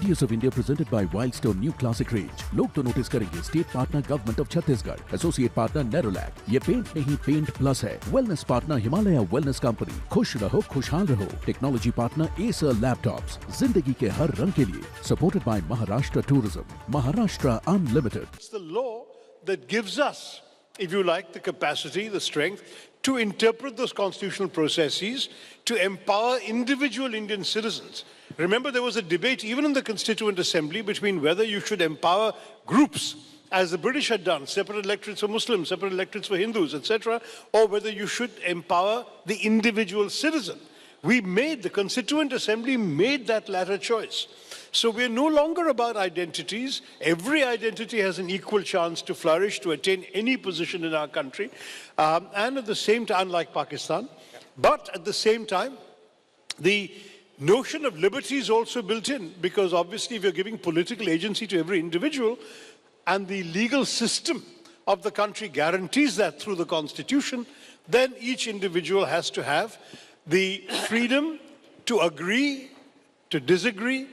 Ideas of India presented by Wildstone New Classic Range. लोग तो notice करेंगे state partner government of Chhattisgarh, associate partner Nerolac, ये paint नहीं paint plus है, wellness partner Himalaya wellness company, खुश रहो खुशहाल रहो, टेक्नोलॉजी पार्टनर एसर लैपटॉप्स, जिंदगी के हर रंग के लिए, supported by Maharashtra tourism, Maharashtra unlimited. It's the law that gives us, if you like, the capacity, the strength to interpret those constitutional processes, to empower individual Indian citizens. Remember, there was a debate even in the Constituent Assembly between whether you should empower groups, as the British had done, separate electorates for Muslims, separate electorates for Hindus, etc., or whether you should empower the individual citizen. The Constituent Assembly made that latter choice. So we're no longer about identities. Every identity has an equal chance to flourish, to attain any position in our country. And at the same time, unlike Pakistan, but at the same time, the notion of liberty is also built in, because obviously if you're giving political agency to every individual, and the legal system of the country guarantees that through the Constitution, then each individual has to have the freedom to agree, to disagree,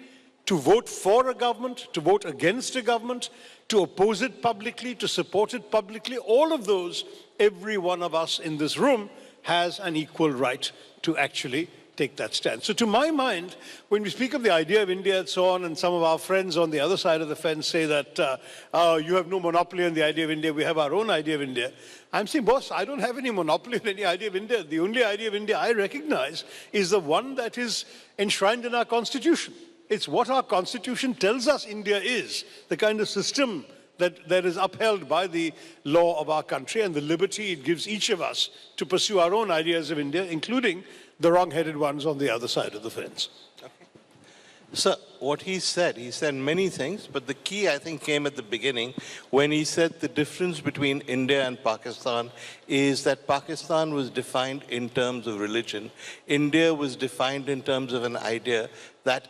to vote for a government, to vote against a government, to oppose it publicly, to support it publicly. All of those, every one of us in this room has an equal right to actually take that stand. So to my mind, when we speak of the idea of India and so on, and some of our friends on the other side of the fence say that you have no monopoly on the idea of India, we have our own idea of India. I'm saying, boss, I don't have any monopoly on any idea of India. The only idea of India I recognize is the one that is enshrined in our Constitution. It's what our Constitution tells us India is, the kind of system that is upheld by the law of our country and the liberty it gives each of us to pursue our own ideas of India, including the wrong-headed ones on the other side of the fence. Okay. So what he said many things, but the key I think came at the beginning when he said the difference between India and Pakistan is that Pakistan was defined in terms of religion. India was defined in terms of an idea that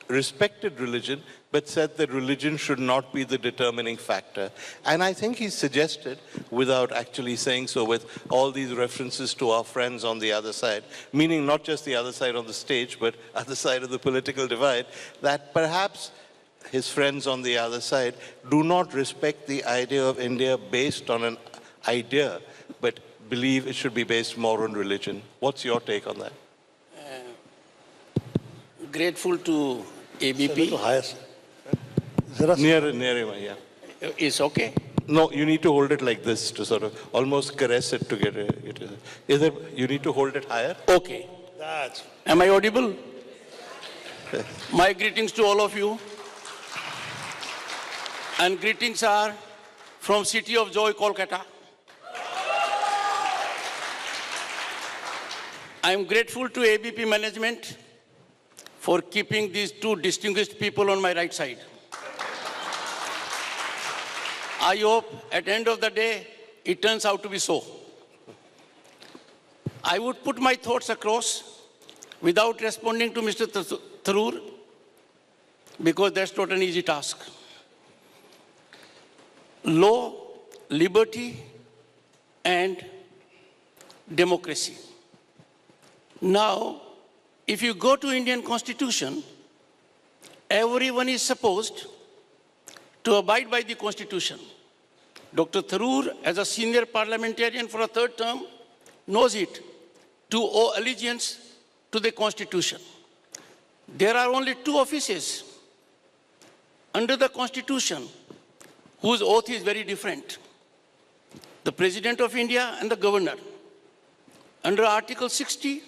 respected religion, but said that religion should not be the determining factor. And I think he suggested, without actually saying so, with all these references to our friends on the other side, meaning not just the other side on the stage, but other side of the political divide, that perhaps his friends on the other side do not respect the idea of India based on an idea, but believe it should be based more on religion. What's your take on that? Grateful to ABP. Near him, yeah. Is okay? No, you need to hold it like this to sort of almost caress it to get it. You need to hold it higher? Okay. Am I audible? My greetings to all of you. And greetings are from City of Joy, Kolkata. I am grateful to ABP management for keeping these two distinguished people on my right side. I hope at the end of the day, it turns out to be so. I would put my thoughts across without responding to Mr. Tharoor, because that's not an easy task. Law, liberty, and democracy. Now, if you go to Indian Constitution, everyone is supposed to abide by the Constitution. Dr. Tharoor, as a senior parliamentarian for a third term, knows it, to owe allegiance to the Constitution. There are only two offices under the Constitution whose oath is very different: the President of India and the Governor. Under Article 60,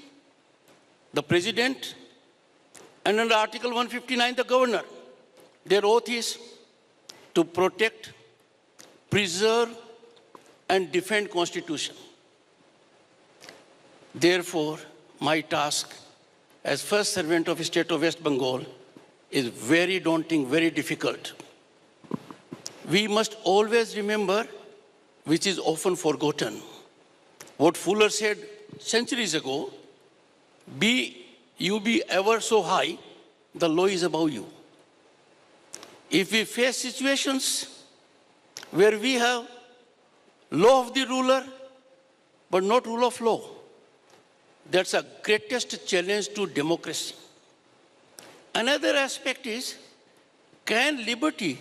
the President, and under Article 159, the Governor. Their oath is to protect, preserve, and defend Constitution. Therefore, my task as first servant of the state of West Bengal is very daunting, very difficult. We must always remember, which is often forgotten, what Fuller said centuries ago: be ever so high, the law is above you. If we face situations where we have law of the ruler, but not rule of law, that's the greatest challenge to democracy. Another aspect is, can liberty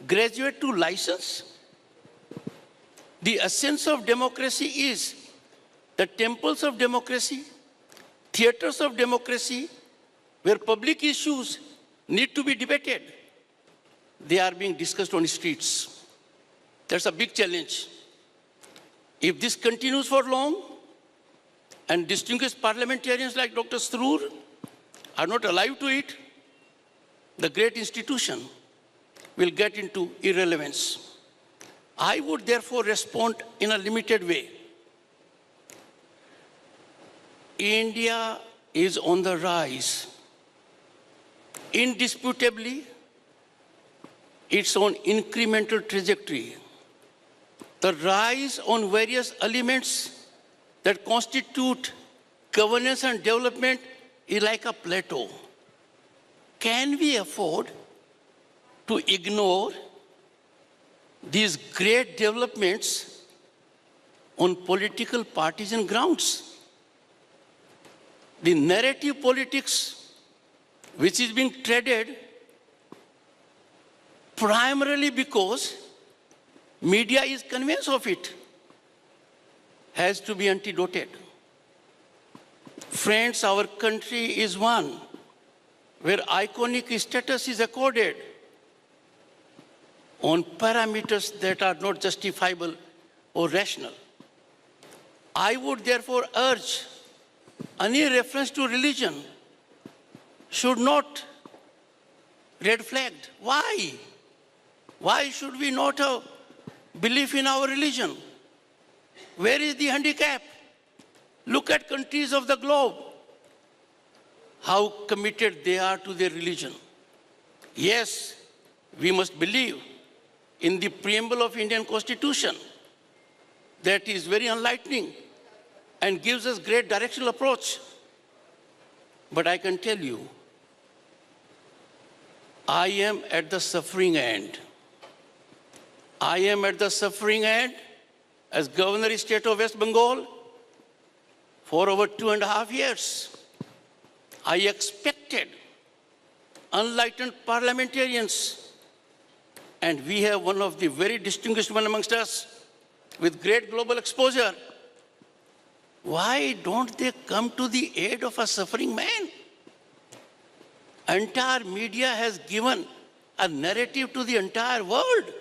graduate to license? The essence of democracy is the temples of democracy, theaters of democracy, where public issues need to be debated. They are being discussed on the streets. That's a big challenge. If this continues for long, and distinguished parliamentarians like Dr. Sroor are not alive to it, the great institution will get into irrelevance. I would therefore respond in a limited way. India is on the rise. Indisputably, it's on incremental trajectory. The rise on various elements that constitute governance and development is like a plateau. Can we afford to ignore these great developments on political partisan grounds? The narrative politics, which is being treaded primarily because media is convinced of it, has to be antidoted. Friends, our country is one where iconic status is accorded on parameters that are not justifiable or rational. I would therefore urge any reference to religion should not red flagged. Why? Why should we not have belief in our religion? Where is the handicap? Look at countries of the globe, how committed they are to their religion. Yes, we must believe in the preamble of Indian Constitution. That is very enlightening and gives us great directional approach. But I can tell you, I am at the suffering end. I am at the suffering end as Governor State of West Bengal for over 2.5 years. I expected enlightened parliamentarians, and we have one of the very distinguished one amongst us with great global exposure. Why don't they come to the aid of a suffering man? Entire media has given a narrative to the entire world.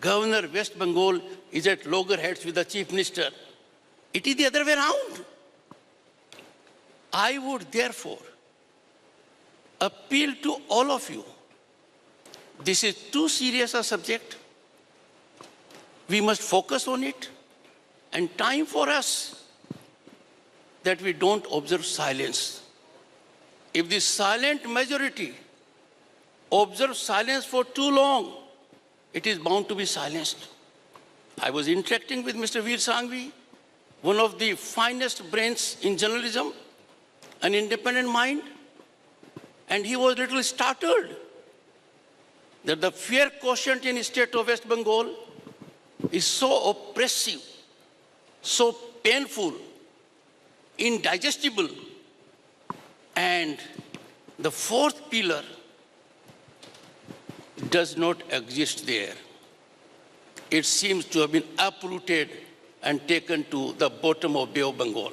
Governor West Bengal is at loggerheads with the Chief Minister. It is the other way around. I would therefore appeal to all of you. This is too serious a subject. We must focus on it, and time for us that we don't observe silence. If the silent majority observes silence for too long, it is bound to be silenced. I was interacting with Mr. Veer Sanghvi, one of the finest brains in journalism, an independent mind, and he was a little startled that the fear quotient in the state of West Bengal is so oppressive, so painful, indigestible, and the fourth pillar does not exist there. It seems to have been uprooted and taken to the bottom of Bay of Bengal.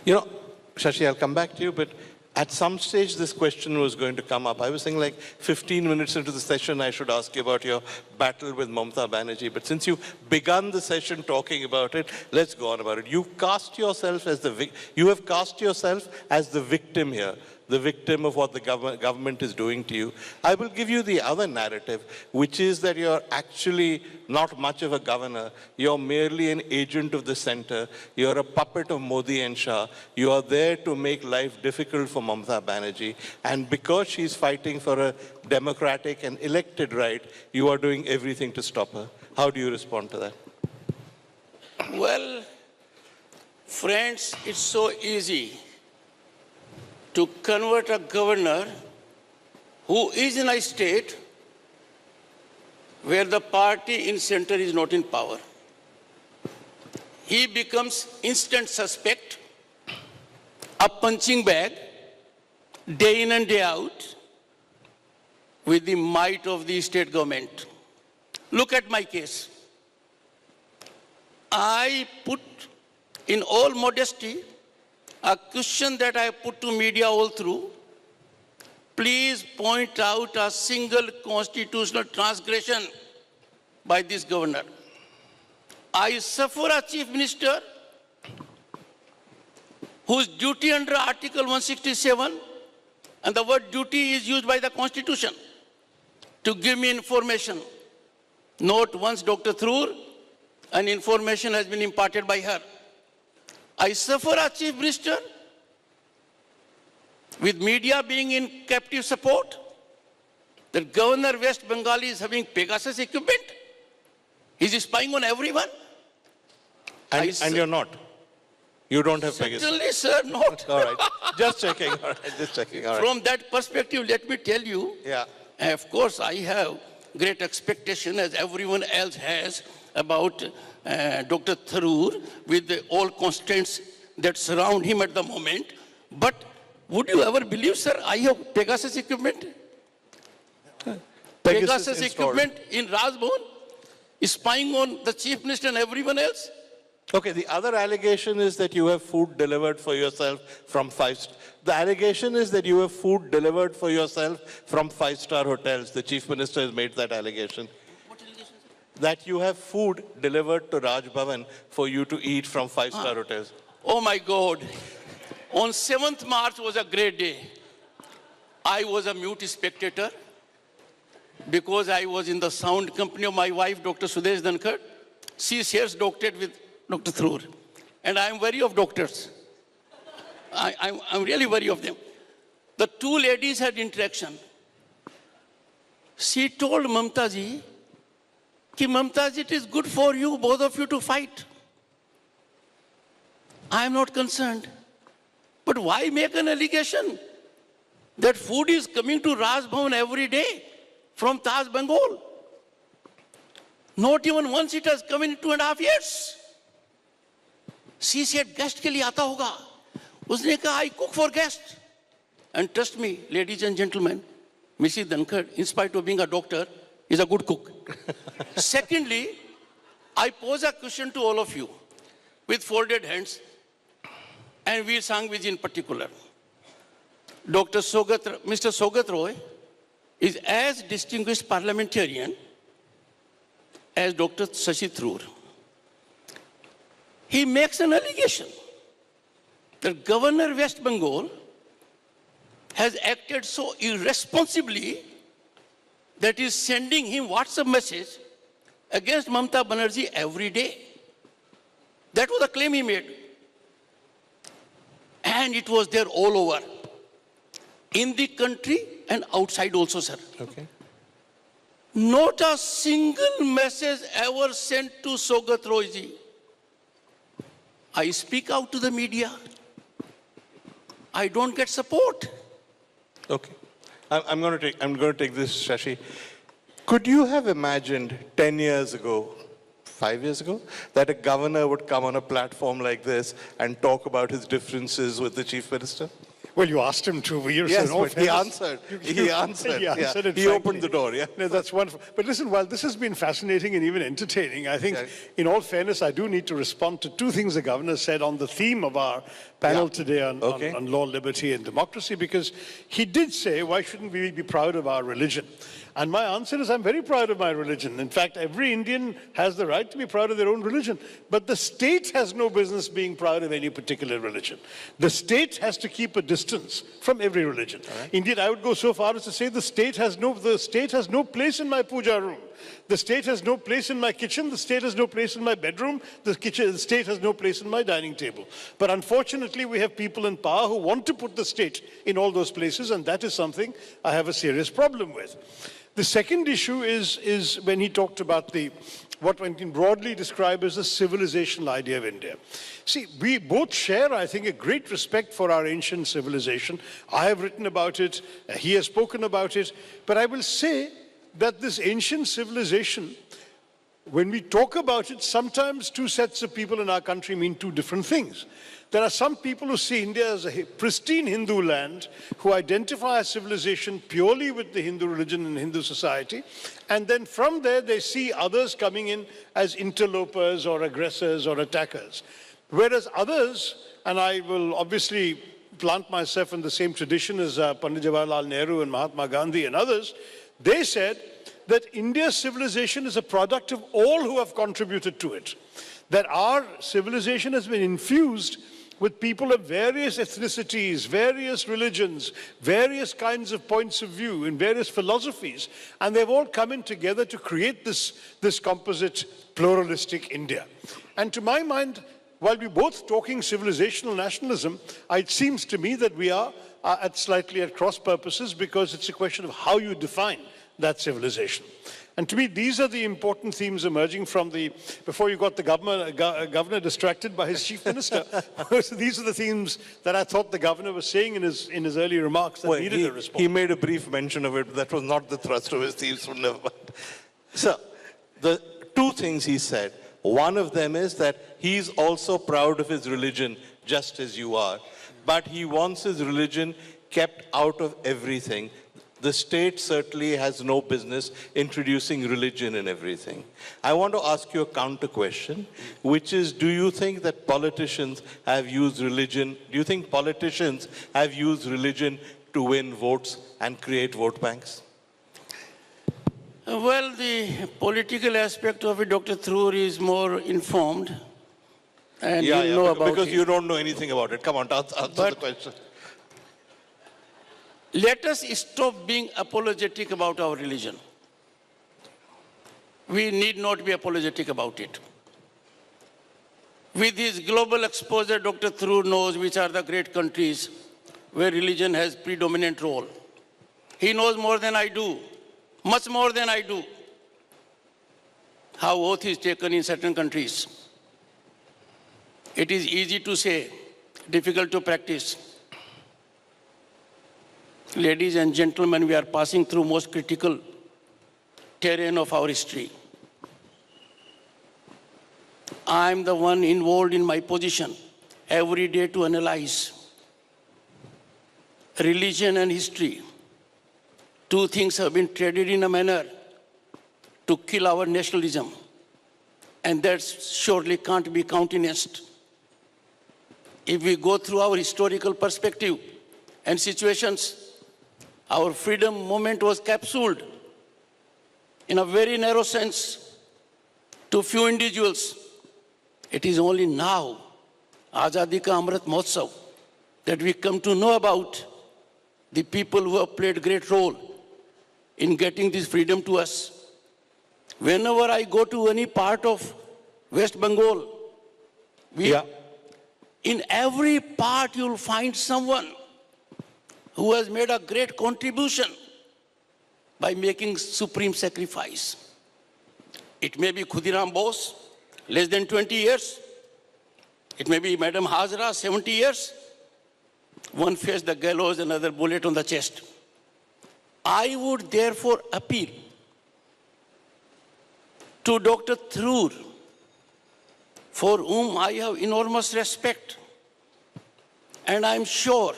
You know, Shashi, I'll come back to you, but at some stage this question was going to come up. I was thinking like 15 minutes into the session I should ask you about your battle with Mamata Banerjee, but since you begun the session talking about it, let's go on about it. You have cast yourself as the victim here, the victim of what the government is doing to you. I will give you the other narrative, which is that you're actually not much of a governor. You're merely an agent of the center. You're a puppet of Modi and Shah. You are there to make life difficult for Mamata Banerjee. And because she's fighting for a democratic and elected right, you are doing everything to stop her. How do you respond to that? Well, friends, it's so easy to convert a governor who is in a state where the party in center is not in power. He becomes instant suspect, a punching bag, day in and day out, with the might of the state government. Look at my case. I put, in all modesty, a question that I put to media all through. Please point out a single constitutional transgression by this governor. I suffer a chief minister whose duty under Article 167, and the word duty is used by the Constitution, to give me information. Not once, Dr. Tharoor, an information has been imparted by her. I suffer a chief minister with media being in captive support. The Governor West Bengal is having Pegasus equipment. He's spying on everyone. And you're not. You don't have Pegasus. Certainly, sir, not. All right. Just checking. All right. Just checking. All right. From that perspective, let me tell you, of course, I have great expectation, as everyone else has, about Dr. Tharoor, with all constraints that surround him at the moment. But would you ever believe, sir, I have Pegasus equipment? Pegasus equipment in Rajbhavan, spying on the Chief Minister and everyone else? Okay, the other allegation is that you have food delivered for yourself from the allegation is that you have food delivered for yourself from five-star hotels. The Chief Minister has made that allegation. What allegation, sir? That you have food delivered to Raj Bhavan for you to eat from five-star hotels. Oh my God. On 7th March was a great day. I was a mute spectator because I was in the sound company of my wife, Dr. Jadgeep Dhankhar. She shares doctorate with Dr. Tharoor. And I am wary of doctors. I'm really wary of them. The two ladies had interaction. She told Mamta ji, ki Mamta ji, it is good for you, both of you, to fight. I am not concerned. But why make an allegation that food is coming to Raj Bhavan every day from Taj Bengal? Not even once it has come in 2.5 years. She said, guest ke liye aata hoga. Usne kaha, I cook for guests. And trust me, ladies and gentlemen, Mrs. Dhankhar, in spite of being a doctor, is a good cook. Secondly, I pose a question to all of you with folded hands, and Veer Sangvij in particular. Mr. Sogat Roy is as distinguished parliamentarian as Dr. Shashi Tharoor. He makes an allegation that Governor West Bengal has acted so irresponsibly that is sending him WhatsApp message against Mamata Banerjee every day. That was the claim he made. And it was there all over. In the country and outside also, sir. Okay. Not a single message ever sent to Sogat Roy ji. I speak out to the media. I don't get support. Okay. I'm going to take this, Shashi. Could you have imagined 10 years ago, 5 years ago, that a governor would come on a platform like this and talk about his differences with the Chief Minister? Well, you asked him to. Yes, but he answered. He answered. He opened the door. Yeah. No, that's wonderful. But listen, while this has been fascinating and even entertaining, I think, in all fairness, I do need to respond to two things the governor said on the theme of our panel today on law, liberty, and democracy. Because he did say, "Why shouldn't we be proud of our religion?" And my answer is, I'm very proud of my religion. In fact, every Indian has the right to be proud of their own religion. But the state has no business being proud of any particular religion. The state has to keep a distance from every religion. Right. Indeed, I would go so far as to say the state has no place in my puja room. The state has no place in my kitchen. The state has no place in my bedroom. The state has no place in my dining table. But unfortunately, we have people in power who want to put the state in all those places, and that is something I have a serious problem with. The second issue is when he talked about what one can broadly describe as the civilizational idea of India. See, we both share, I think, a great respect for our ancient civilization. I have written about it, he has spoken about it, but I will say that this ancient civilization when we talk about it, sometimes two sets of people in our country mean two different things. There are some people who see India as a pristine Hindu land, who identify a civilization purely with the Hindu religion and Hindu society, and then from there they see others coming in as interlopers or aggressors or attackers. Whereas others, and I will obviously plant myself in the same tradition as Pandit Jawaharlal Nehru and Mahatma Gandhi and others, they said that India's civilization is a product of all who have contributed to it. That our civilization has been infused with people of various ethnicities, various religions, various kinds of points of view, and various philosophies, and they've all come in together to create this composite pluralistic India. And to my mind, while we're both talking civilizational nationalism, it seems to me that we are slightly at cross purposes, because it's a question of how you define that civilization. And to me, these are the important themes emerging from before you got the governor distracted by his chief minister. These are the themes that I thought the governor was saying in his early remarks that needed a response. He made a brief mention of it, but that was not the thrust of his themes, so never mind. So, the two things he said, one of them is that he's also proud of his religion, just as you are, but he wants his religion kept out of everything. The state certainly has no business introducing religion in everything. I want to ask you a counter question, which is, do you think that politicians have used religion to win votes and create vote banks? Well, the political aspect of it, Dr. Tharoor is more informed, and you know about because it. you don't know anything about it. Come on, answer the question. Let us stop being apologetic about our religion. We need not be apologetic about it. With his global exposure, Dr. Tharoor knows which are the great countries where religion has predominant role. He knows more than I do, much more than I do, how oath is taken in certain countries. It is easy to say, difficult to practice. Ladies and gentlemen, we are passing through most critical terrain of our history. I am the one involved in my position every day to analyze religion and history. Two things have been traded in a manner to kill our nationalism, and that surely can't be countenanced. If we go through our historical perspective and situations, our freedom movement was capsuled in a very narrow sense to few individuals. It is only now, Azadi Ka Amrit Mahotsav, that we come to know about the people who have played a great role in getting this freedom to us. Whenever I go to any part of West Bengal, in every part you'll find someone who has made a great contribution by making supreme sacrifice. It may be Khudiram Bose, less than 20 years. It may be Madam Hazra, 70 years. One faced the gallows, another bullet on the chest. I would therefore appeal to Dr. Tharoor, for whom I have enormous respect, and I'm sure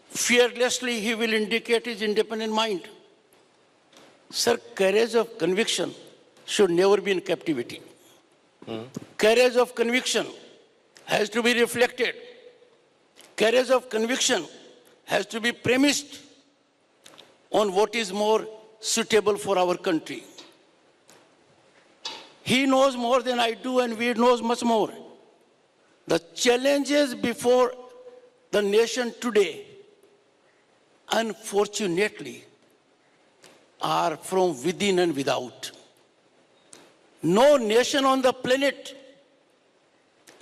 fearlessly he will indicate his independent mind. Sir, courage of conviction should never be in captivity. Courage of conviction has to be reflected. Courage of conviction has to be premised on what is more suitable for our country. He knows more than I do, and we knows much more. The challenges before the nation today, unfortunately, are from within and without. No nation on the planet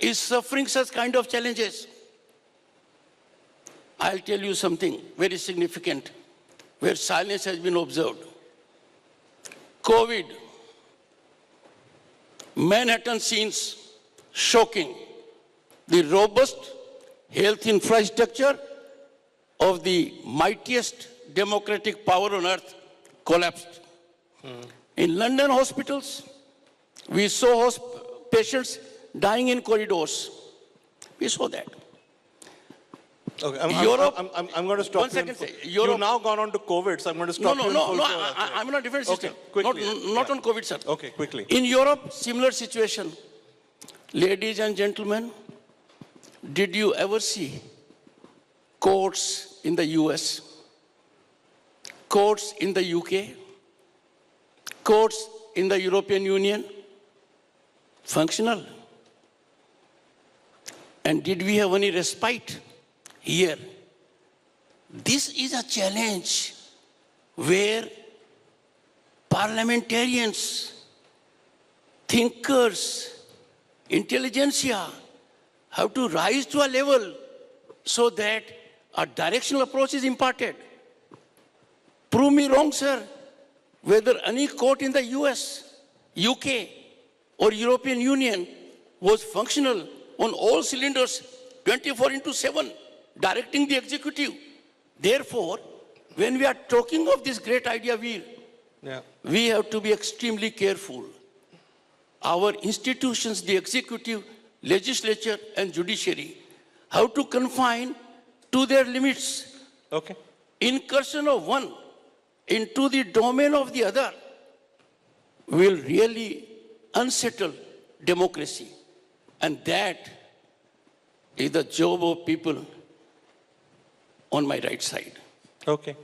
is suffering such kind of challenges. I'll tell you something very significant, where silence has been observed. COVID, Manhattan scenes, shocking. The robust health infrastructure of the mightiest democratic power on earth collapsed. In London hospitals, we saw patients dying in corridors. We saw that. Okay, Europe, I'm going to stop one second, You've now gone on to COVID, so I'm going to stop you. No, I'm in a different system. Okay, quickly. Not on COVID, sir. Okay, quickly. In Europe, similar situation. Ladies and gentlemen, did you ever see courts in the US, courts in the UK, courts in the European Union? Functional. And did we have any respite? Here, this is a challenge where parliamentarians, thinkers, intelligentsia have to rise to a level so that a directional approach is imparted. Prove me wrong, sir, whether any court in the US, UK, or European Union was functional on all cylinders 24/7. Directing the executive. Therefore, when we are talking of this great idea, we have to be extremely careful. Our institutions, the executive, legislature, and judiciary, have to confine to their limits. Okay. Incursion of one into the domain of the other will really unsettle democracy. And that is the job of people on my right side. Okay.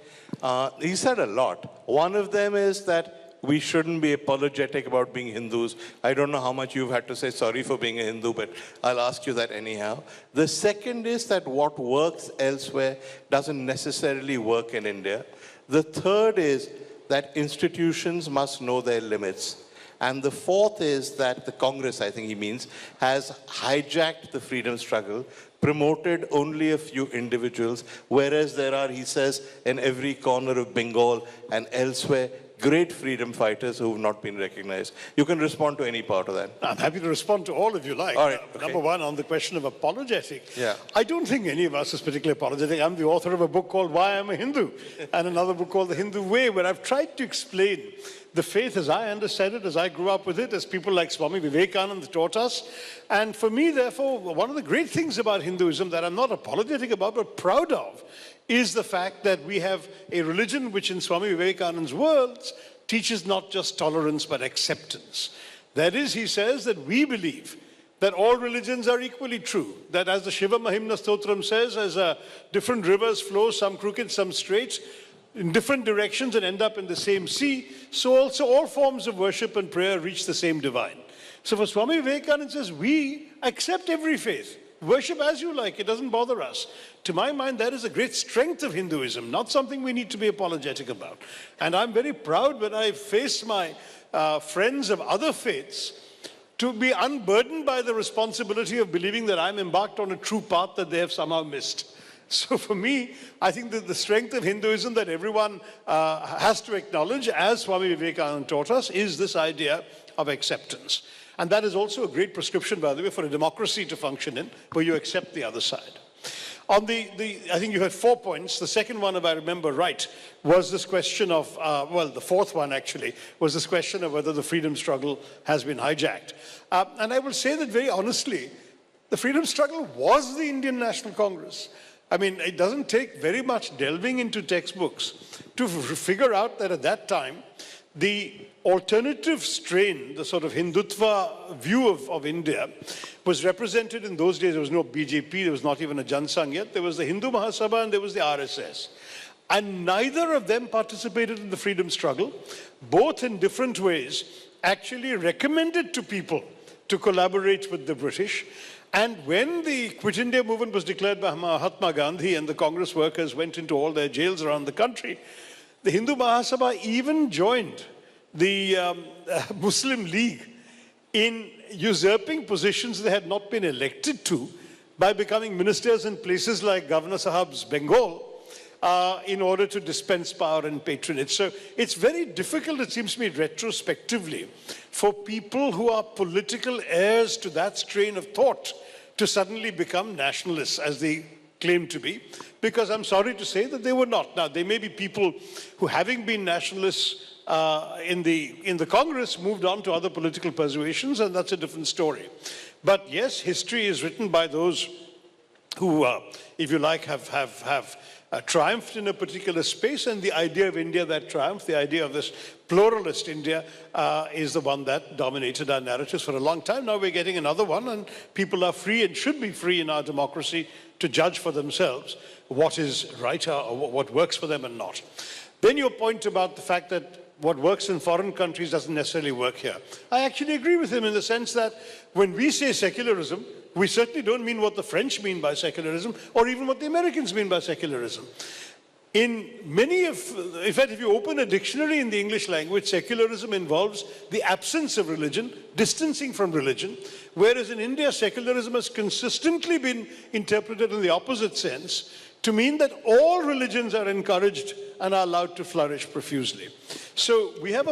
He said a lot. One of them is that we shouldn't be apologetic about being Hindus. I don't know how much you've had to say sorry for being a Hindu, but I'll ask you that anyhow. The second is that what works elsewhere doesn't necessarily work in India. The third is that institutions must know their limits. And the fourth is that the Congress, I think he means, has hijacked the freedom struggle, promoted only a few individuals, whereas there are, he says, in every corner of Bengal and elsewhere, great freedom fighters who have not been recognized. You can respond to any part of that. I'm happy to respond to all if you like. All right, okay. Number one, on the question of apologetic. Yeah. I don't think any of us is particularly apologetic. I'm the author of a book called Why I'm a Hindu and another book called The Hindu Way, where I've tried to explain the faith as I understand it, as I grew up with it, as people like Swami Vivekananda taught us. And for me, therefore, one of the great things about Hinduism that I'm not apologetic about, but proud of, is the fact that we have a religion which in Swami Vivekananda's words teaches not just tolerance but acceptance. That is, he says that we believe that all religions are equally true, that as the Shiva Mahimna Stotram says, as different rivers flow, some crooked, some straight, in different directions and end up in the same sea, so also all forms of worship and prayer reach the same divine. So for Swami Vivekananda says, we accept every faith. Worship as you like, it doesn't bother us. To my mind, that is a great strength of Hinduism, not something we need to be apologetic about. And I'm very proud when I face my friends of other faiths to be unburdened by the responsibility of believing that I'm embarked on a true path that they have somehow missed. So for me, I think that the strength of Hinduism that everyone has to acknowledge, as Swami Vivekananda taught us, is this idea of acceptance. And that is also a great prescription, by the way, for a democracy to function in, where you accept the other side. On I think you had 4 points. The second one, if I remember right, was this question of, the fourth one actually, was this question of whether the freedom struggle has been hijacked. And I will say that very honestly, the freedom struggle was the Indian National Congress. I mean, it doesn't take very much delving into textbooks to figure out that at that time, the alternative strain, the sort of Hindutva view of India, was represented in those days. There was no BJP, there was not even a Jansangh yet. There was the Hindu Mahasabha and there was the RSS. And neither of them participated in the freedom struggle. Both in different ways actually recommended to people to collaborate with the British. And when the Quit India movement was declared by Mahatma Gandhi and the Congress workers went into all their jails around the country, the Hindu Mahasabha even joined the Muslim League in usurping positions they had not been elected to by becoming ministers in places like Governor Sahab's Bengal in order to dispense power and patronage. So it's very difficult, it seems to me, retrospectively, for people who are political heirs to that strain of thought to suddenly become nationalists, as the claimed to be, because I'm sorry to say that they were not. Now, there may be people who, having been nationalists in the Congress, moved on to other political persuasions, and that's a different story. But yes, history is written by those who, if you like, have triumphed in a particular space, and the idea of India that triumphed, the idea of this pluralist India, is the one that dominated our narratives for a long time. Now we're getting another one, and people are free and should be free in our democracy to judge for themselves what is right or what works for them and not. Then your point about the fact that what works in foreign countries doesn't necessarily work here. I actually agree with him in the sense that when we say secularism, we certainly don't mean what the French mean by secularism, or even what the Americans mean by secularism. In fact, if you open a dictionary in the English language, secularism involves the absence of religion, distancing from religion, whereas in India, secularism has consistently been interpreted in the opposite sense, to mean that all religions are encouraged and are allowed to flourish profusely. So we have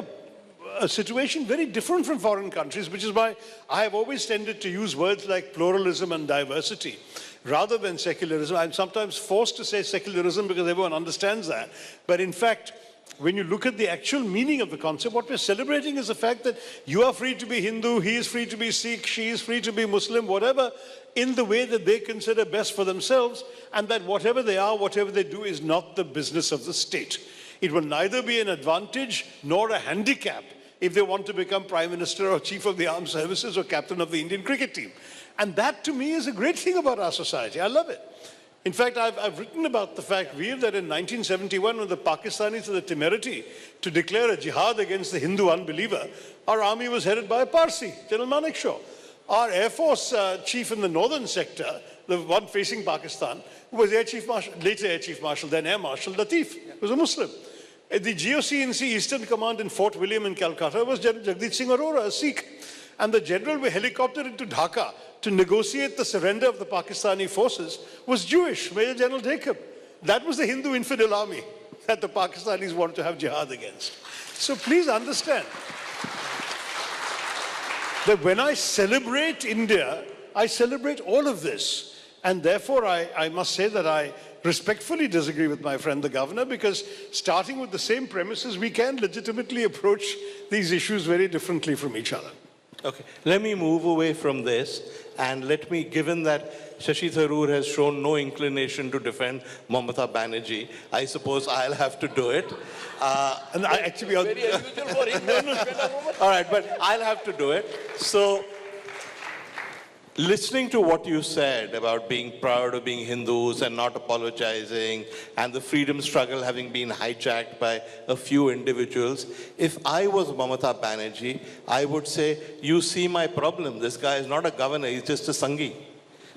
a situation very different from foreign countries, which is why I have always tended to use words like pluralism and diversity rather than secularism. I'm sometimes forced to say secularism because everyone understands that. But in fact, when you look at the actual meaning of the concept, what we're celebrating is the fact that you are free to be Hindu, he is free to be Sikh, she is free to be Muslim, whatever, in the way that they consider best for themselves, and that whatever they are, whatever they do is not the business of the state. It will neither be an advantage nor a handicap if they want to become Prime Minister or Chief of the Armed Services or Captain of the Indian cricket team. And that to me is a great thing about our society. I love it. In fact, I've written about the fact, Veer, that in 1971, when the Pakistanis had the temerity to declare a jihad against the Hindu unbeliever, our army was headed by a Parsi, General Manekshaw. Our Air Force chief in the northern sector, the one facing Pakistan, who was Air Chief Marshal, later Air Chief Marshal, then Air Marshal Latif, was a Muslim. The GOC&C Eastern Command in Fort William in Calcutta was General Jagdeep Singh Arora, a Sikh. And the general we helicoptered into Dhaka to negotiate the surrender of the Pakistani forces was Jewish, Major General Jacob. That was the Hindu infidel army that the Pakistanis wanted to have jihad against. So please understand that when I celebrate India, I celebrate all of this. And therefore, I must say that I respectfully disagree with my friend the governor, because starting with the same premises, we can legitimately approach these issues very differently from each other. Okay, let me move away from this, and let me, given that Shashi Tharoor has shown no inclination to defend Mamata Banerjee, I suppose I'll have to do it. And I actually... Very unusual for him. All right, but I'll have to do it. So, listening to what you said about being proud of being Hindus and not apologizing, and the freedom struggle having been hijacked by a few individuals, if I was Mamata Banerjee, I would say, you see my problem. This guy is not a governor, he's just a Sanghi.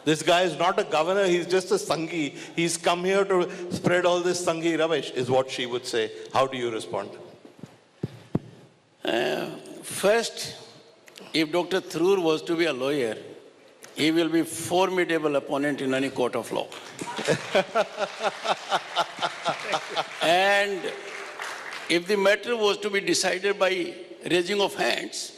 This guy is not a governor, he's just a Sanghi. He's come here to spread all this Sanghi rubbish, is what she would say. How do you respond? First, if Dr. Tharoor was to be a lawyer, he will be a formidable opponent in any court of law. And if the matter was to be decided by raising of hands,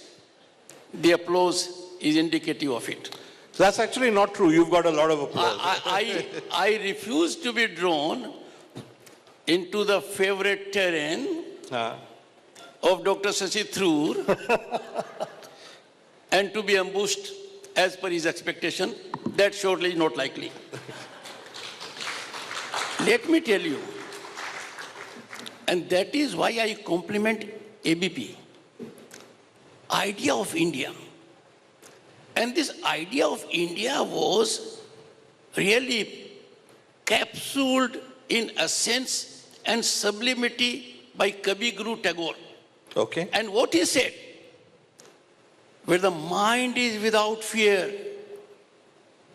the applause is indicative of it. That's actually not true. You've got a lot of applause. I refuse to be drawn into the favorite terrain of Dr. Shashi Tharoor and to be ambushed as per his expectation. That surely is not likely. Let me tell you, and that is why I compliment ABP, idea of India. And this idea of India was really capsuled in essence and sublimity by Kavi Guru Tagore. Okay. And what he said, where the mind is without fear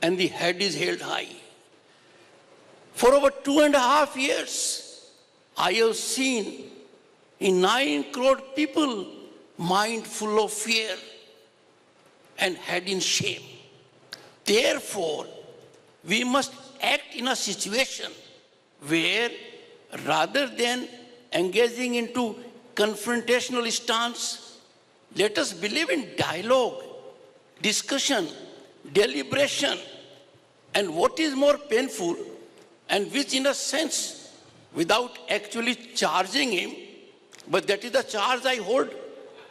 and the head is held high. For over 2.5 years, I have seen in 9 crore people mind full of fear and head in shame. Therefore, we must act in a situation where rather than engaging into confrontational stance, let us believe in dialogue, discussion, deliberation, and what is more painful, and which in a sense, without actually charging him, but that is the charge I hold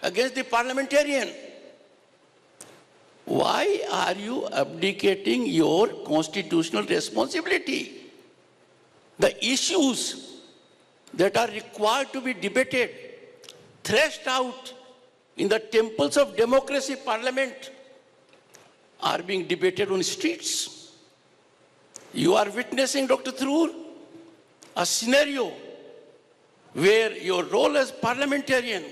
against the parliamentarian. Why are you abdicating your constitutional responsibility? The issues that are required to be debated, thrashed out in the temples of democracy, parliament, are being debated on streets. You are witnessing, Dr. Tharoor, a scenario where your role as parliamentarian,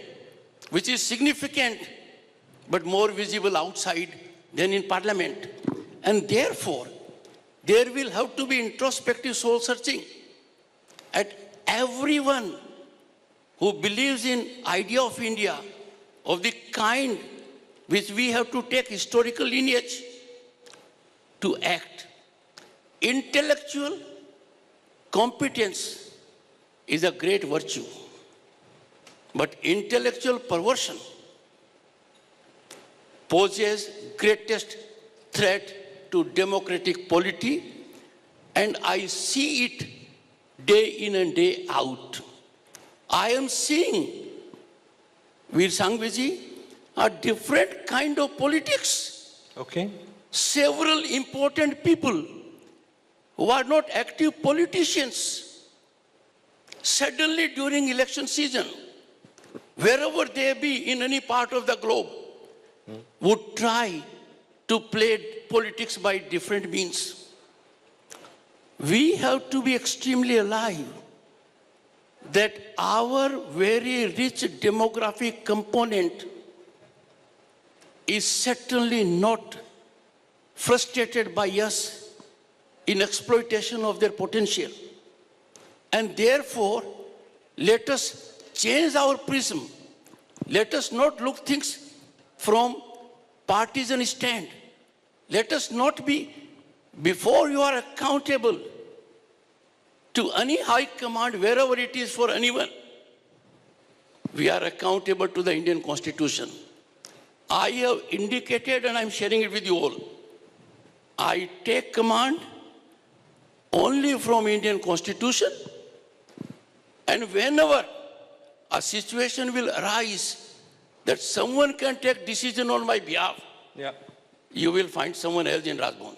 which is significant but more visible outside than in parliament, and therefore there will have to be introspective soul searching at everyone who believes in idea of India of the kind which we have to take historical lineage to act. Intellectual competence is a great virtue, but intellectual perversion poses greatest threat to democratic polity, and I see it day in and day out. I am seeing, Veer Sangviji, a different kind of politics. Okay. Several important people who are not active politicians, suddenly during election season, wherever they be in any part of the globe, would try to play politics by different means. We have to be extremely alive that our very rich demographic component is certainly not frustrated by us in exploitation of their potential. And therefore, let us change our prism. Let us not look things from partisan stand. Let us not be, before you are accountable to any high command, wherever it is for anyone, we are accountable to the Indian Constitution. I have indicated, and I'm sharing it with you all, I take command only from Indian Constitution, and whenever a situation will arise that someone can take decision on my behalf, you will find someone else in Rajbhavan.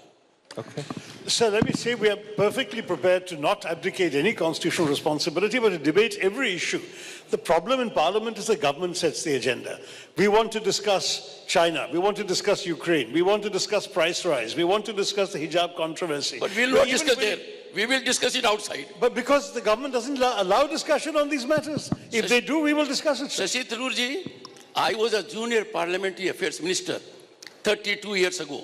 Okay. Sir, let me say we are perfectly prepared to not abdicate any constitutional responsibility, but to debate every issue. The problem in Parliament is the government sets the agenda. We want to discuss China. We want to discuss Ukraine. We want to discuss price rise. We want to discuss the hijab controversy. But we will not discuss there. We will discuss it outside. But because the government doesn't allow discussion on these matters. If they do, we will discuss it. Shashi Tharoor ji, I was a junior parliamentary affairs minister 32 years ago.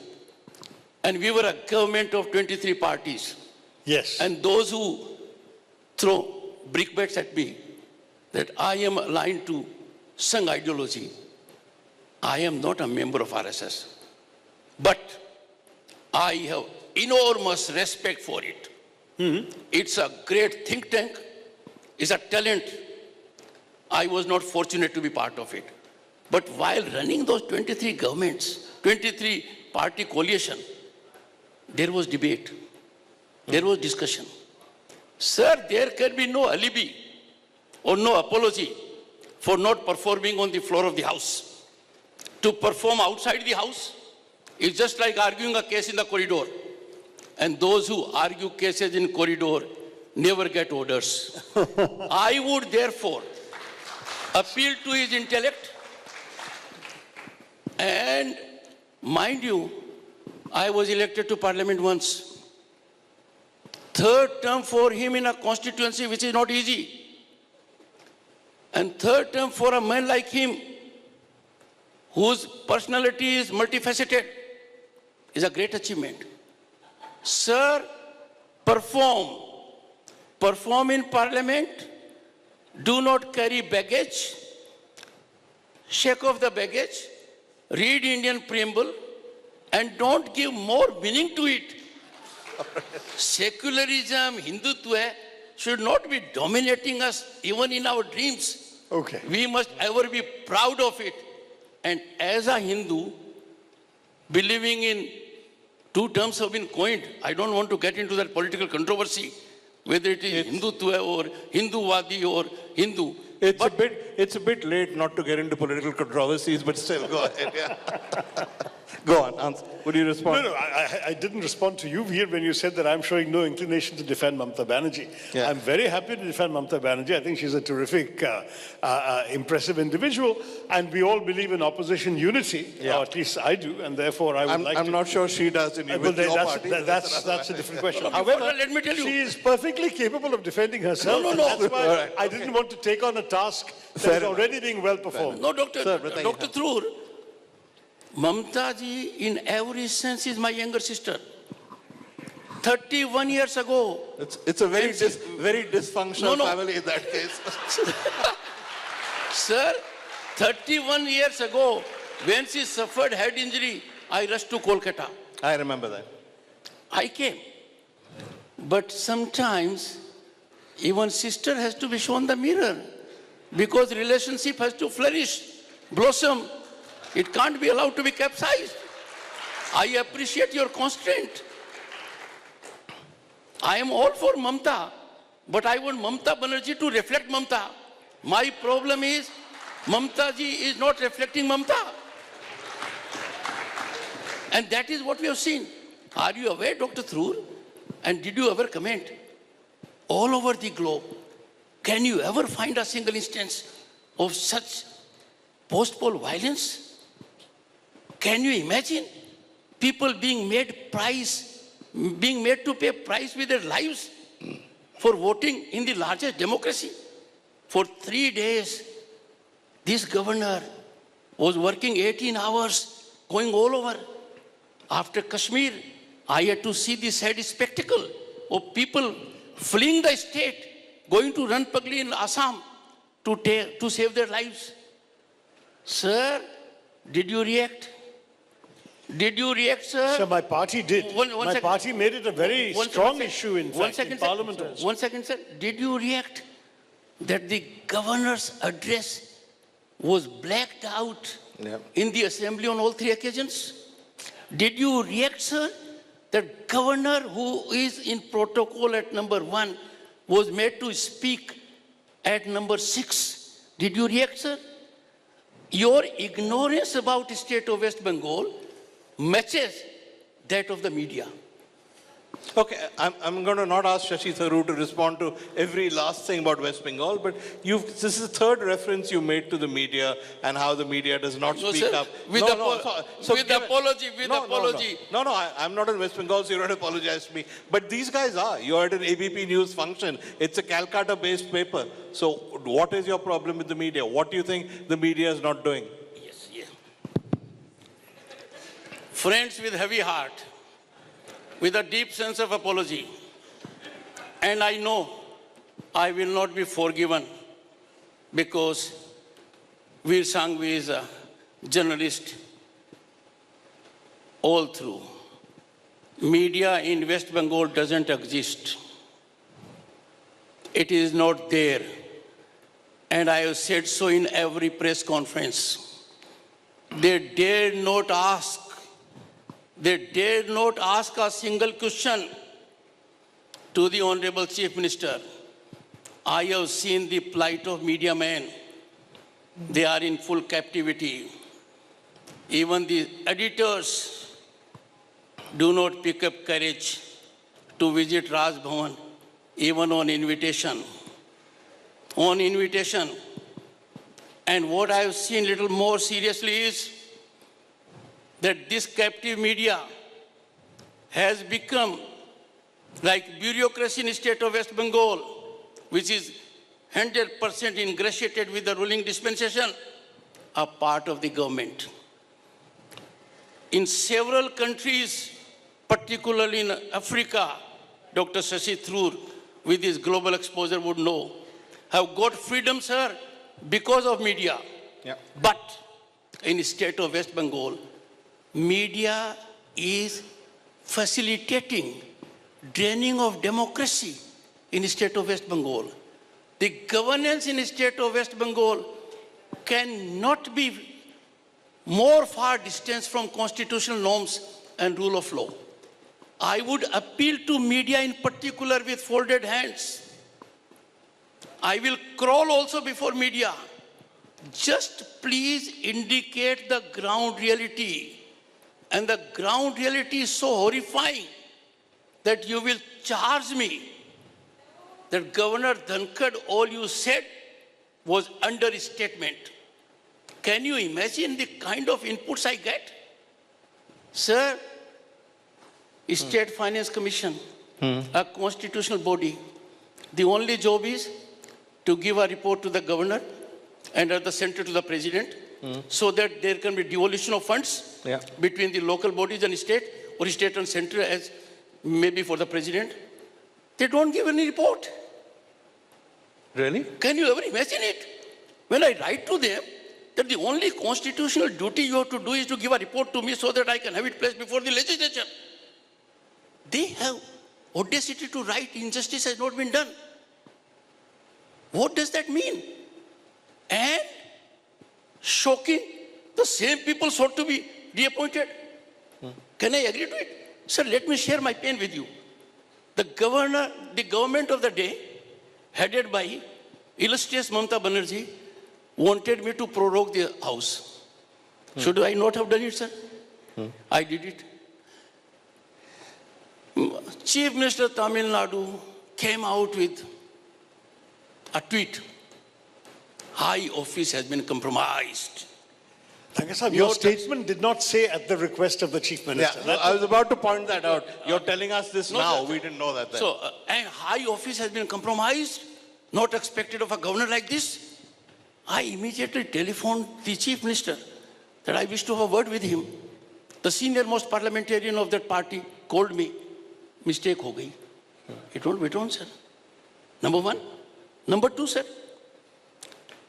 And we were a government of 23 parties. Yes. And those who throw brickbats at me that I am aligned to Sangh ideology, I am not a member of RSS. But I have enormous respect for it. It's a great think tank. It's a talent. I was not fortunate to be part of it. But while running those 23 governments, 23 party coalition, there was debate. There was discussion. Sir, there can be no alibi or no apology for not performing on the floor of the House. To perform outside the House is just like arguing a case in the corridor. And those who argue cases in corridor never get orders. I would therefore appeal to his intellect. And mind you, I was elected to parliament once. Third term for him in a constituency which is not easy. And third term for a man like him, whose personality is multifaceted, is a great achievement. Sir, perform. Perform in parliament. Do not carry baggage. Shake off the baggage. Read Indian preamble. And don't give more meaning to it. Secularism, Hindutva should not be dominating us even in our dreams. Okay. We must ever be proud of it. And as a Hindu, believing in two terms have been coined. I don't want to get into that political controversy. whether it is Hindutva or Hinduvadi or Hindu. It's a bit late not to get into political controversies, but still, go ahead. Yeah. Go on, answer. Would you respond? No, I didn't respond to you here when you said that I'm showing no inclination to defend Mamata Banerjee. Yeah. I'm very happy to defend Mamata Banerjee. I think she's a terrific, impressive individual, and we all believe in opposition unity, or at least I do, and therefore I would like to... I'm not sure she does in with your party. That's a different question. However, let me tell you, she is perfectly capable of defending herself. No. That's why Right. I didn't want to take on a task that is already being well performed. no, Dr. Sir, Tharoor, Mamta ji in every sense is my younger sister. 31 years ago. It's a very dysfunctional family in that case. Sir, 31 years ago, when she suffered head injury, I rushed to Kolkata. I remember that. I came. But sometimes, even sister has to be shown the mirror, because relationship has to flourish, blossom. It can't be allowed to be capsized. I appreciate your constraint. I am all for Mamta, but I want Mamata Banerjee to reflect Mamta. My problem is, Mamta ji is not reflecting Mamta. And that is what we have seen. Are you aware, Dr. Tharoor? And did you ever comment? All over the globe, can you ever find a single instance of such post-poll violence? Can you imagine people being made to pay price with their lives for voting in the largest democracy? For 3 days, this governor was working 18 hours, going all over. After Kashmir, I had to see this sad spectacle of people fleeing the state, going to Ranpagli in Assam to save their lives. Sir, did you react? Did you react, sir? Sir, my party did. My party made it a very strong issue, in fact, in Parliament also. 1 second, sir. Did you react that the governor's address was blacked out in the assembly on all 3 occasions? Did you react, sir, that governor who is in protocol at number 1 was made to speak at number 6? Did you react, sir? Your ignorance about the state of West Bengal matches that of the media. Okay, I'm going to not ask Shashi Tharoor to respond to every last thing about West Bengal, but this is the third reference you made to the media and how the media does not speak up. Apology. No, I'm not in West Bengal, so you don't apologize to me. But these guys are. You're at an ABP News function. It's a Calcutta-based paper. So what is your problem with the media? What do you think the media is not doing? Yes. Friends with heavy heart, with a deep sense of apology. And I know I will not be forgiven because Veer Sangvi is a journalist all through. Media in West Bengal doesn't exist. It is not there. And I have said so in every press conference. They dare not ask a single question to the Honorable Chief Minister. I have seen the plight of media men. They are in full captivity. Even the editors do not pick up courage to visit Raj Bhavan, even on invitation. And what I have seen little more seriously is that this captive media has become like bureaucracy in the state of West Bengal, which is 100% ingratiated with the ruling dispensation, a part of the government. In several countries, particularly in Africa, Dr. Shashi Tharoor, with his global exposure would know, have got freedom, sir, because of media. Yeah. But in the state of West Bengal, media is facilitating draining of democracy in the state of West Bengal. The governance in the state of West Bengal cannot be more far distant from constitutional norms and rule of law. I would appeal to media in particular with folded hands. I will crawl also before media. Just please indicate the ground reality. And the ground reality is so horrifying that you will charge me that Governor Dhankhar, all you said was understatement. Can you imagine the kind of inputs I get? Sir, State Finance Commission, a constitutional body, the only job is to give a report to the governor and at the center to the president so that there can be devolution of funds between the local bodies and state or state and center as maybe for the president. They don't give any report. Really? Can you ever imagine it? When I write to them that the only constitutional duty you have to do is to give a report to me so that I can have it placed before the legislature. They have audacity to write injustice has not been done. What does that mean? And shocking, the same people sought to be reappointed. Can I agree to it? Sir, let me share my pain with you. The government of the day, headed by illustrious Mamata Banerjee, wanted me to prorogue the house. Should I not have done it, sir? I did it. Chief Minister Tamil Nadu came out with a tweet. High office has been compromised. Thank you, your statement did not say at the request of the Chief Minister. Yeah, I was about to point that out. You're telling us this now. We didn't know that then. So, and high office has been compromised, not expected of a governor like this. I immediately telephoned the Chief Minister that I wish to have a word with him. The senior most parliamentarian of that party called me. Mistake ho gayi. It won't wait on, sir. Number one. Number two, sir.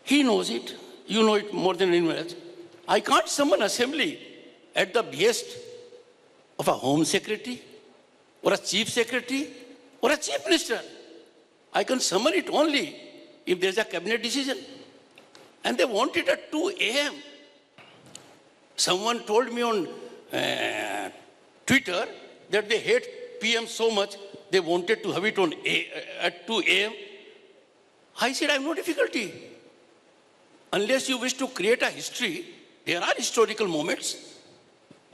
He knows it. You know it more than anyone else. I can't summon assembly at the behest of a home secretary or a chief secretary or a chief minister. I can summon it only if there's a cabinet decision. And they want it at 2 a.m. Someone told me on Twitter that they hate PM so much, they wanted to have it on at 2 a.m. I said, I have no difficulty. Unless you wish to create a history, there are historical moments.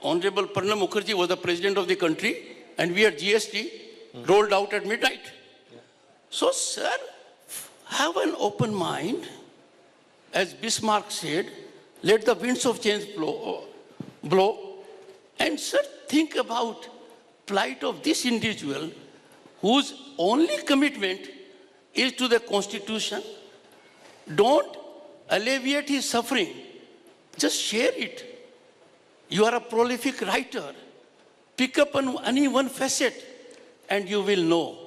Honorable Pranab Mukherjee was the president of the country, and we had GST rolled out at midnight. So, sir, have an open mind. As Bismarck said, let the winds of change blow. And, sir, think about plight of this individual whose only commitment is to the Constitution. Don't alleviate his suffering. Just share it. You are a prolific writer. Pick up on any one facet and you will know.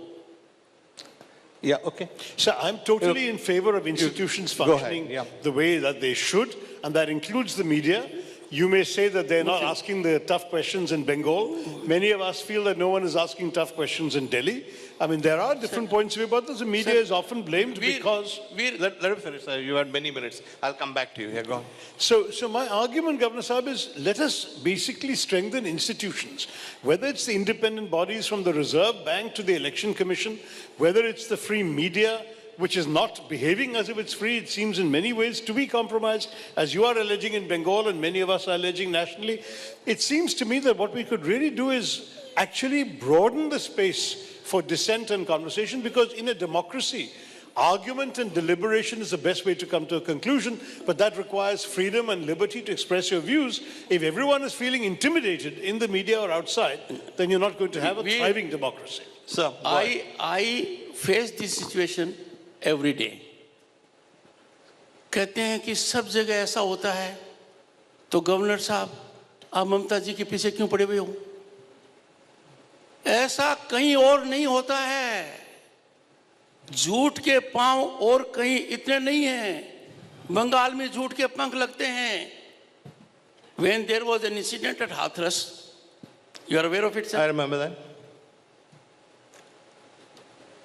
Yeah, okay. So I'm totally in favor of institutions functioning the way that they should, and that includes the media. You may say that they're not asking the tough questions in Bengal. Many of us feel that no one is asking tough questions in Delhi. I mean, there are different points of view about this. The media is often blamed because... Let him finish, sir. You had many minutes. I'll come back to you. Here, go on. So my argument, Governor Sahib, is let us basically strengthen institutions. Whether it's the independent bodies from the Reserve Bank to the Election Commission, whether it's the free media, which is not behaving as if it's free, it seems in many ways to be compromised, as you are alleging in Bengal and many of us are alleging nationally. It seems to me that what we could really do is actually broaden the space for dissent and conversation, because in a democracy, argument and deliberation is the best way to come to a conclusion, but that requires freedom and liberty to express your views. If everyone is feeling intimidated in the media or outside, then you're not going to have a thriving democracy. Sir, I face this situation every day. कहते हैं कि सब जगह ऐसा होता है, तो governor साहब आप ममता जी के पीछे क्यों पड़े हुए हो? ऐसा कहीं और नहीं होता है. झूठ के पांव और कहीं इतने नहीं हैं. बंगाल में झूठ के पंख लगते हैं. When there was an incident at Hathras, you are aware of it, sir? I remember that.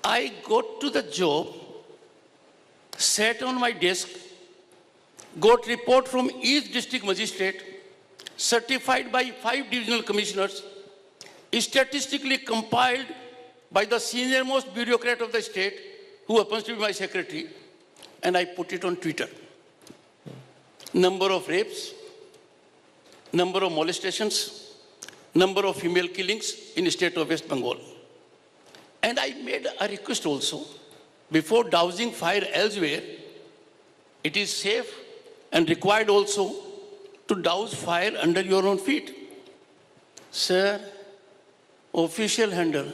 I got to the job, sat on my desk, got report from each district magistrate, certified by 5 divisional commissioners, statistically compiled by the senior most bureaucrat of the state, who happens to be my secretary, and I put it on Twitter. Number of rapes, number of molestations, number of female killings in the state of West Bengal. And I made a request also, before dousing fire elsewhere, it is safe and required also to douse fire under your own feet. Sir, official handle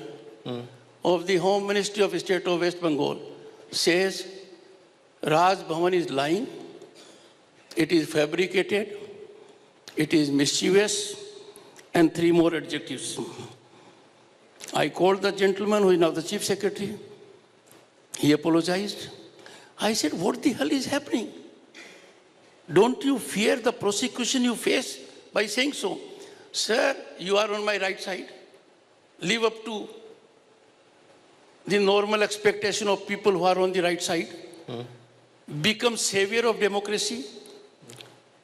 of the Home Ministry of the State of West Bengal says Raj Bhavan is lying, it is fabricated, it is mischievous, and 3 more adjectives. I called the gentleman who is now the Chief Secretary. He apologized. I said, what the hell is happening? Don't you fear the prosecution you face by saying so? Sir, you are on my right side. Live up to the normal expectation of people who are on the right side. Become savior of democracy.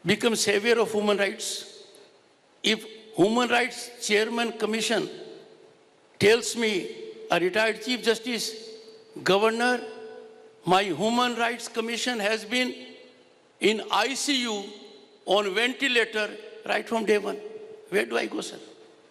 Become savior of human rights. If Human Rights Chairman Commission tells me, a retired Chief Justice, Governor, my Human Rights Commission has been in ICU on ventilator right from day one. Where do I go, sir?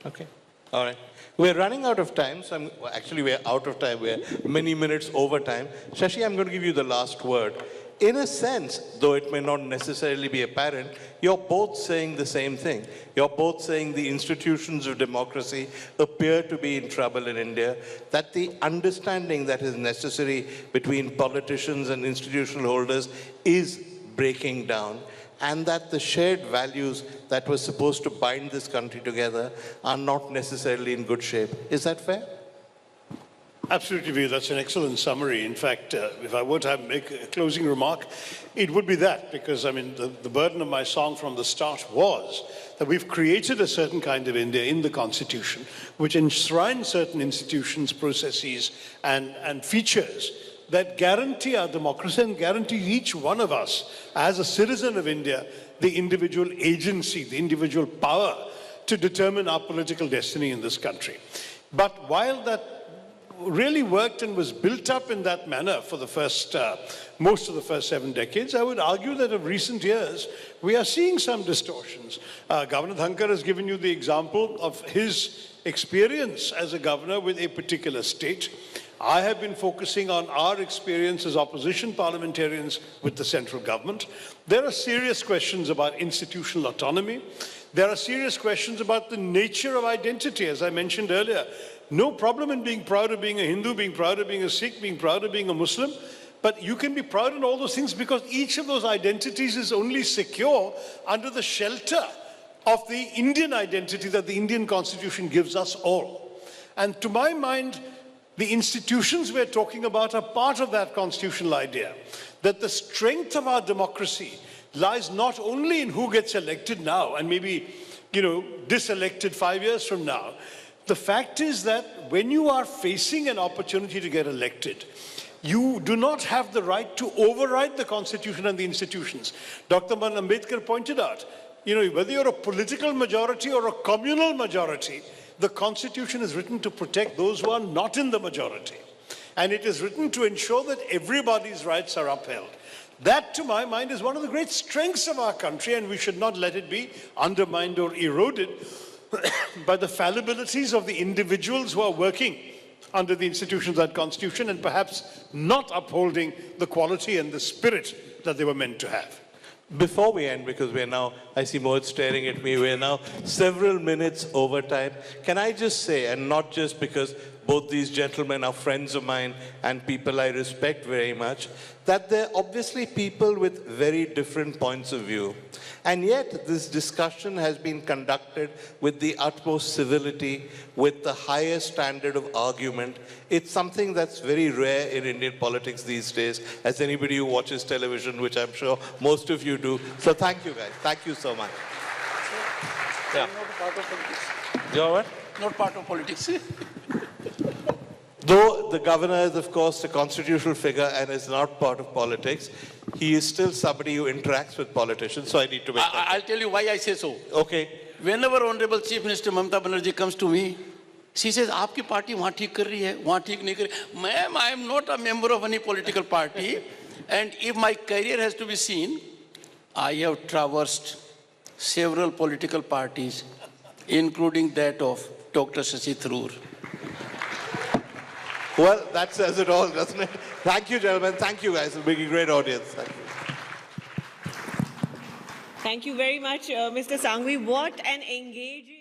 Okay. All right. We're running out of time, so actually we're out of time. We're many minutes over time. Shashi, I'm going to give you the last word. In a sense, though it may not necessarily be apparent, you're both saying the same thing. You're both saying the institutions of democracy appear to be in trouble in India, that the understanding that is necessary between politicians and institutional holders is breaking down, and that the shared values that were supposed to bind this country together are not necessarily in good shape. Is that fair? Absolutely, Veer. That's an excellent summary. In fact, if I were to make a closing remark, it would be that, because I mean, the burden of my song from the start was that we've created a certain kind of India in the Constitution, which enshrines certain institutions, processes, and features that guarantee our democracy and guarantee each one of us as a citizen of India the individual agency, the individual power to determine our political destiny in this country. But while that really worked and was built up in that manner for the first, most of the first 7 decades, I would argue that of recent years, we are seeing some distortions. Governor Dhankhar has given you the example of his experience as a governor with a particular state. I have been focusing on our experience as opposition parliamentarians with the central government. There are serious questions about institutional autonomy. There are serious questions about the nature of identity, as I mentioned earlier. No problem in being proud of being a Hindu, being proud of being a Sikh, being proud of being a Muslim, but you can be proud in all those things because each of those identities is only secure under the shelter of the Indian identity that the Indian Constitution gives us all. And to my mind, the institutions we're talking about are part of that constitutional idea, that the strength of our democracy lies not only in who gets elected now and maybe, diselected 5 years from now. The fact is that when you are facing an opportunity to get elected, you do not have the right to override the Constitution and the institutions. Dr. Ambedkar pointed out, whether you're a political majority or a communal majority, the Constitution is written to protect those who are not in the majority. And it is written to ensure that everybody's rights are upheld. That, to my mind, is one of the great strengths of our country, and we should not let it be undermined or eroded by the fallibilities of the individuals who are working under the institutions of that Constitution and perhaps not upholding the quality and the spirit that they were meant to have. Before we end, because we're now, I see Mohit staring at me, we're now several minutes over time. Can I just say, and not just because both these gentlemen are friends of mine and people I respect very much, that they're obviously people with very different points of view. And yet this discussion has been conducted with the utmost civility, with the highest standard of argument. It's something that's very rare in Indian politics these days, as anybody who watches television, which I'm sure most of you do. So thank you guys. Thank you so much. Yeah. I'm not a part of politics. You're what? Not part of politics. Though the governor is, of course, a constitutional figure and is not part of politics, he is still somebody who interacts with politicians, so I need to make that. I'll tell you why I say so. Okay. Whenever Honorable Chief Minister Mamata Banerjee comes to me She says, आपकी party वहाँ ठीक कर रही है, वहाँ ठीक नहीं कर रही. Ma'am, I am not a member of any political party. And if my career has to be seen, I have traversed several political parties, including that of Dr. Shashi Tharoor. Well, that says it all, doesn't it? Thank you, gentlemen. Thank you, guys, for being a great audience. Thank you. Thank you very much, Mr. Sanghvi. What an engaging...